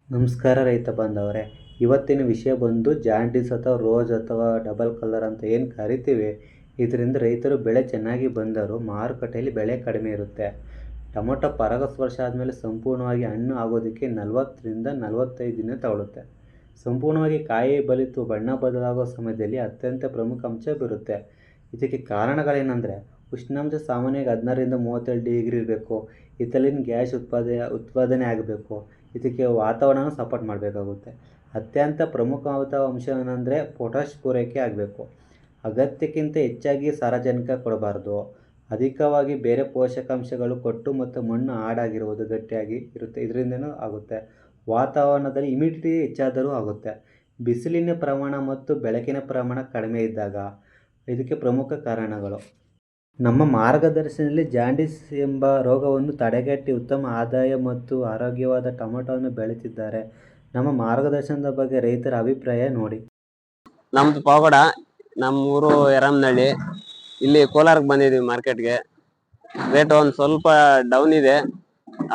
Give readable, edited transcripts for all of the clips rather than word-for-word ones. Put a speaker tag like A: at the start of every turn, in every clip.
A: ನಮಸ್ಕಾರ ರೈತ ಬಾಂಧವರೇ. ಇವತ್ತಿನ ವಿಷಯ ಬಂದು ಜಾಂಡೀಸ್ ಅಥವಾ ರೋಸ್ ಅಥವಾ ಡಬಲ್ ಕಲರ್ ಅಂತ ಏನು ಕರಿತೀವಿ. ಇದರಿಂದ ರೈತರು ಬೆಳೆ ಚೆನ್ನಾಗಿ ಬಂದರೂ ಮಾರುಕಟ್ಟೆಯಲ್ಲಿ ಬೆಲೆ ಕಡಿಮೆ ಇರುತ್ತೆ. ಟೊಮೊಟೊ ಪರಾಗಸ್ಪರ್ಶ ಆದಮೇಲೆ ಸಂಪೂರ್ಣವಾಗಿ ಹಣ್ಣು ಆಗೋದಕ್ಕೆ 40ರಿಂದ 45 ದಿನ ತಗೊಳುತ್ತೆ. ಸಂಪೂರ್ಣವಾಗಿ ಕಾಯಿ ಬಲಿತು ಬಣ್ಣ ಬದಲಾಗೋ ಸಮಯದಲ್ಲಿ ಅತ್ಯಂತ ಪ್ರಮುಖ ಅಂಶ ಬರುತ್ತೆ. ಇದಕ್ಕೆ ಕಾರಣಗಳೇನೆಂದರೆ, ಉಷ್ಣಾಂಶ ಸಾಮಾನ್ಯವಾಗಿ 16ರಿಂದ 37 ಡಿಗ್ರಿ ಇರಬೇಕು. ಇಥಿಲಿನ್ ಗ್ಯಾಸ್ ಉತ್ಪಾದನೆ ಆಗಬೇಕು. ಇದಕ್ಕೆ ವಾತಾವರಣ ಸಪೋರ್ಟ್ ಮಾಡಬೇಕಾಗುತ್ತೆ. ಅತ್ಯಂತ ಪ್ರಮುಖವಾದ ಅಂಶ ಏನಂದರೆ ಪೊಟ್ಯಾಷ್ ಪೂರೈಕೆ ಆಗಬೇಕು. ಅಗತ್ಯಕ್ಕಿಂತ ಹೆಚ್ಚಾಗಿ ಸಾರಜನಕ ಕೊಡಬಾರ್ದು. ಅಧಿಕವಾಗಿ ಬೇರೆ ಪೋಷಕಾಂಶಗಳು ಕೊಟ್ಟು ಮತ್ತು ಮಣ್ಣು ಹಾಡಾಗಿರುವುದು ಗಟ್ಟಿಯಾಗಿ ಇರುತ್ತೆ, ಇದರಿಂದನೂ ಆಗುತ್ತೆ. ವಾತಾವರಣದಲ್ಲಿ ಹ್ಯುಮಿಡಿಟಿ ಹೆಚ್ಚಾದರೂ ಆಗುತ್ತೆ. ಬಿಸಿಲಿನ ಪ್ರಮಾಣ ಮತ್ತು ಬೆಳಕಿನ ಪ್ರಮಾಣ ಕಡಿಮೆ ಇದ್ದಾಗ ಇದಕ್ಕೆ ಪ್ರಮುಖ ಕಾರಣಗಳು. ನಮ್ಮ ಮಾರ್ಗದರ್ಶನದಲ್ಲಿ ಜಾಂಡೀಸ್ ಎಂಬ ರೋಗವನ್ನು ತಡೆಗಟ್ಟಿ ಉತ್ತಮ ಆದಾಯ ಮತ್ತು ಆರೋಗ್ಯವಾದ ಟೊಮೆಟೊವನ್ನು ಬೆಳೆಯುತ್ತಿದ್ದಾರೆ. ನಮ್ಮ ಮಾರ್ಗದರ್ಶನದ ಬಗ್ಗೆ ರೈತರ ಅಭಿಪ್ರಾಯ ನೋಡಿ.
B: ನಮ್ದು ಪಾವಗಡ, ನಮ್ಮ ಊರು ಯರಮನಹಳ್ಳಿ. ಇಲ್ಲಿ ಕೋಲಾರಕ್ಕೆ ಬಂದಿದ್ದೀವಿ ಮಾರ್ಕೆಟ್ಗೆ. ರೇಟ್ ಒಂದು ಸ್ವಲ್ಪ ಡೌನ್ ಇದೆ,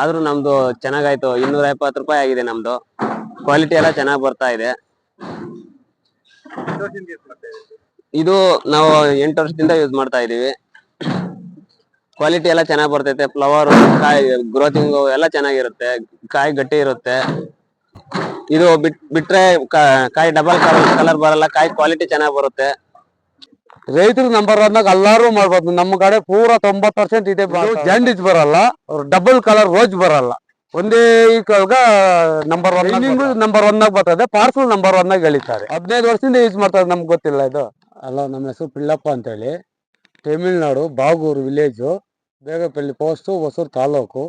B: ಆದ್ರೂ ನಮ್ದು ಚೆನ್ನಾಗಾಯ್ತು. 250 ರೂಪಾಯಿ ಆಗಿದೆ ನಮ್ದು. ಕ್ವಾಲಿಟಿ ಎಲ್ಲ ಚೆನ್ನಾಗಿ ಬರ್ತಾ ಇದೆ. ಇದು ನಾವು 8 ವರ್ಷದಿಂದ ಯೂಸ್ ಮಾಡ್ತಾ ಇದೀವಿ. ಕ್ವಾಲಿಟಿ ಎಲ್ಲ ಚೆನ್ನಾಗಿ ಬರ್ತೈತೆ. ಫ್ಲವರ್, ಕಾಯಿ ಗ್ರೋತಿಂಗ್ ಎಲ್ಲ ಚೆನ್ನಾಗಿರುತ್ತೆ. ಕಾಯಿ ಗಟ್ಟಿ ಇರುತ್ತೆ. ಇದು ಬಿಟ್ರೆ ಕಾಯಿ ಡಬಲ್ ಕಲರ್ ಬರಲ್ಲ. ಕಾಯಿ ಕ್ವಾಲಿಟಿ ಚೆನ್ನಾಗಿ ಬರುತ್ತೆ.
C: ರೈತರು ನಂಬರ್ 1 ಎಲ್ಲಾರು ಮಾಡ್ಬೋದು. ನಮ್ಮ ಕಡೆ ಪೂರ 90% ಇದೆ. ಜಾಂಡೀಸ್ ಬರಲ್ಲ, ಡಬಲ್ ಕಲರ್ ರೋಜ್ ಬರಲ್ಲ. ಒಂದೇ ಈಕಲ್ಗ ನಂಬರ್ 1 ಬರ್ತದೆ. Parcel number 1 ಗಳಿತಾರೆ. 15 ವರ್ಷದಿಂದ ಯೂಸ್ ಮಾಡ್ತಾರೆ. ನಮ್ಗೆ ಗೊತ್ತಿಲ್ಲ ಇದು. ಅಲ್ಲ, ನಮ್ಮ ಹೆಸರು ಪಿಳ್ಳಪ್ಪ ಅಂತೇಳಿ, ತಮಿಳ್ನಾಡು ಬಾಗೂರು ವಿಲೇಜು, ಬೇಗಪಲ್ಲಿ ಪೋಸ್ಟು, ಹೊಸೂರು ತಾಲೂಕು,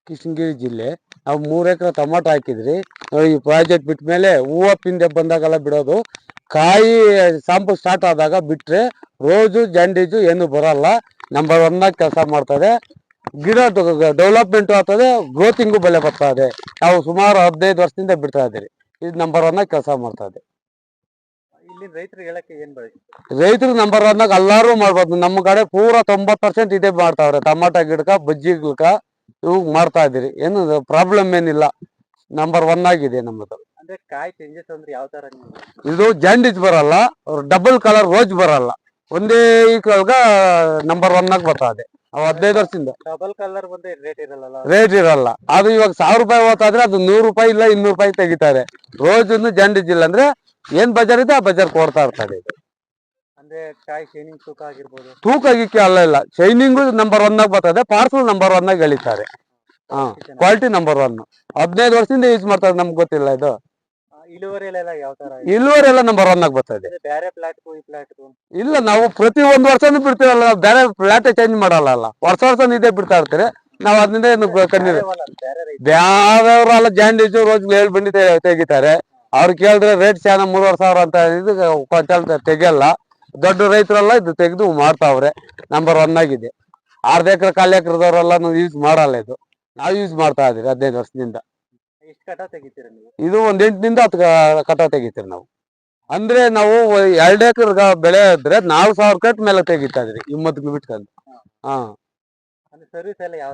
C: ಕೃಷ್ಣಗಿರಿ ಜಿಲ್ಲೆ. ನಾವು 3 ಎಕರೆ ಟೊಮಾಟೊ ಹಾಕಿದ್ರಿ. ಈ ಪ್ರಾಜೆಕ್ಟ್ ಬಿಟ್ಟ ಮೇಲೆ ಹೂವು ಪಿಂದೆ ಬಂದಾಗೆಲ್ಲ ಬಿಡೋದು. ಕಾಯಿ ಸಾಂಪು ಸ್ಟಾರ್ಟ್ ಆದಾಗ ಬಿಟ್ರೆ ರೋಜು ಜಾಂಡೀಸು ಏನು ಬರಲ್ಲ. ನಂಬರ್ 1 ಕೆಲಸ ಮಾಡ್ತದೆ. ಗಿಡ ಡೆವಲಪ್ಮೆಂಟ್ ಆಗ್ತದೆ, ಗ್ರೋತಿಂಗು ಬೆಲೆ ಬರ್ತಾ ಇದೆ. ನಾವು ಸುಮಾರು 15 ವರ್ಷದಿಂದ ಬಿಡ್ತಾ ಇದ್ದೀರಿ. ಇದು ನಂಬರ್ 1 ಕೆಲಸ ಮಾಡ್ತಾ ಇದೆ. ರೈತರು ನಂಬರ್ 1 ಎಲ್ಲಾರು ಮಾಡ್ಬೋದು. ನಮ್ಮ ಕಡೆ ಪೂರ 90% ಇದೇ ಮಾಡ್ತಾವ್ರೆ. ಟೊಮಾಟೊ ಗಿಡಕ, ಬಜ್ಜಿ ಗಿಡಕ ಇವು ಮಾಡ್ತಾ ಇದೀರಿ. ಏನು ಪ್ರಾಬ್ಲಮ್ ಏನಿಲ್ಲ. ನಂಬರ್ 1 ಆಗಿದೆ ನಮ್ಮದು.
A: ಕಾಯಿ ಚೇಂಜಸ್ ಅಂದ್ರೆ ಯಾವ ತರ?
C: ಇದು ಜಾಂಡೀಸ್ ಬರಲ್ಲ, ಡಬಲ್ ಕಲರ್ ರೋಜ್ ಬರಲ್ಲ. ಒಂದೇ ಈಕಲ್ಗ ನಂಬರ್ 1 ಬರ್ತಾ ಇದೆ. 15 ವರ್ಷದಿಂದ
A: ಡಬಲ್ ಕಲರ್ ಬಂದ್ರೆ
C: ರೇಟ್ ಇರಲ್ಲ. ಅದು ಇವಾಗ 1000 ರೂಪಾಯಿ ಹೋಗ್ತಾದ್ರೆ ಅದು 100 ರೂಪಾಯಿ ಇಲ್ಲ 200 ರೂಪಾಯಿ ತೆಗಿತಾರೆ. ರೋಜ್ ಜಾಂಡೀಸ್ ಇಲ್ಲ ಅಂದ್ರೆ ಏನ್ ಬಜಾರ್ ಇದೆ ಆ ಬಜಾರ್ ಕೊಡ್ತಾ ಇರ್ತಾರೆ. ಇದು
A: ಅಂದ್ರೆ ಕಾಯಿ ಶೈನಿಂಗ್ ತೂಕ ಆಗಿರ್ಬೋದು.
C: ತೂಕ ಆಗಿಕ್ಕೆ ಅಲ್ಲ, ಶೈನಿಂಗು ನಂಬರ್ 1 ಬರ್ತದೆ. ಪಾರ್ಸಲ್ ನಂಬರ್ 1 ಗಳಿತಾರೆ. Quality number 1. 15 ವರ್ಷದಿಂದ ಯೂಸ್ ಮಾಡ್ತಾರೆ. ನಮ್ಗೆ ಗೊತ್ತಿಲ್ಲ ಇದು.
A: ಇಳುವರಿ
C: ಎಲ್ಲ ನಂಬರ್ 1 ಬರ್ತದೆ.
A: ಬೇರೆ ಪ್ಲಾಟ್
C: ಇಲ್ಲ, ನಾವು ಪ್ರತಿ 1 ವರ್ಷನೂ ಬಿಡ್ತೀವಲ್ಲ. ನಾವು ಬೇರೆ ಪ್ಲಾಟ್ ಚೇಂಜ್ ಮಾಡಲ್ಲ. ವರ್ಷ ಇದೇ ಬಿಡ್ತಾ ಇರ್ತೀರಿ. ನಾವು ಅದರಿಂದ ಏನು ಕಣ್ಣೀರು ಯಾವ್ಯಾವ್ರಲ್ಲ ಜಾಂಡೀಸು ರೋಜ್ ಹೇಳಿ ಬಂಡಿ ತೆಗಿತಾರೆ. ಅವ್ರು ಕೇಳಿದ್ರೆ ರೇಟ್ ಚೆನ್ನಾ 3,000 ಅಂತ ಇದು ಕ್ವಿಂಟಲ್ ತೆಗಿಯಲ್ಲ. ದೊಡ್ಡ ರೈತರೆಲ್ಲ ಇದು ತೆಗೆದು ಮಾಡ್ತಾವ್ರೆ. ನಂಬರ್ 1 ಆಗಿದೆ. 6 ಎಕರೆ 1/4 ಎಕರೆದವರೆಲ್ಲ ಯೂಸ್ ಮಾಡಲ್ಲ. ಇದು ನಾವು ಯೂಸ್ ಮಾಡ್ತಾ ಇದೀವಿ 15 ವರ್ಷದಿಂದ. ಇದು 8ರಿಂದ 10 ಕಟ ತೆಗಿತೀರಿ ನಾವು. ಅಂದ್ರೆ ನಾವು 2 ಎಕರೆ ಬೆಳೆ ಇದ್ರೆ 4,000 ಕಟ್ ಮೇಲೆ ತೆಗಿತಾ ಇದ್ರಿ. ಹಿಮ್ಮತ್ತು ಬಿಟ್ಕೊಂಡು.
A: ಸರ್ವಿಸ್ ಎಲ್ಲ ಯಾವ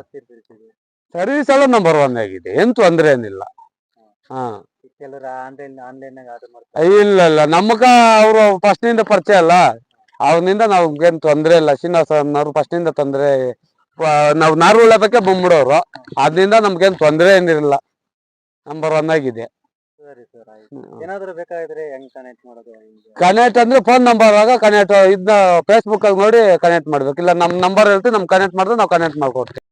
C: ಸರ್ವಿಸ್ ಎಲ್ಲ ನಂಬರ್ 1 ಆಗಿದೆ. ಏನ್ ತೊಂದ್ರೆ ಏನಿಲ್ಲ. ಇಲ್ಲ, ನಮ್ಗ ಅವ್ರು ಫಸ್ಟ್ ನಿಂದ ಪರಿಚಯ ಅಲ್ಲ. ಅವ್ರಿಂದ ನಮ್ಗೇನ್ ತೊಂದ್ರೆ ಇಲ್ಲ. ಶ್ರೀನಿವಾಸನವ್ರು ಫಸ್ಟ್ ನಿಂದ ತೊಂದ್ರೆ, ನಾವು ನಾರ್ವಳ ಬಗ್ಗೆ ಬಂದ್ಬಿಡೋರು. ಅದ್ರಿಂದ ನಮ್ಗೇನ್ ತೊಂದ್ರೆ ಏನಿರಲ್ಲ. ನಂಬರ್ 1 ಆಗಿದೆ.
A: ಏನಾದ್ರು ಬೇಕಾದ್ರೆ ಹೆಂಗ್ ಕನೆಕ್ಟ್ ಮಾಡೋದು?
C: ಕನೆಕ್ಟ್ ಅಂದ್ರೆ ಫೋನ್ ನಂಬರ್ ಆಗ ಕನೆಕ್ಟ್ ಇದನ್ನ ಫೇಸ್ಬುಕ್ ಅಲ್ಲಿ ನೋಡಿ ಕನೆಕ್ಟ್ ಮಾಡ್ಬೇಕು. ಇಲ್ಲ ನಮ್ ನಂಬರ್ ಹೇಳ್ತೀವಿ, ನಮ್ ಕನೆಕ್ಟ್ ಮಾಡಿದ್ರೆ ನಾವು ಕನೆಕ್ಟ್ ಮಾಡ್ಕೊಡ್ತೀವಿ.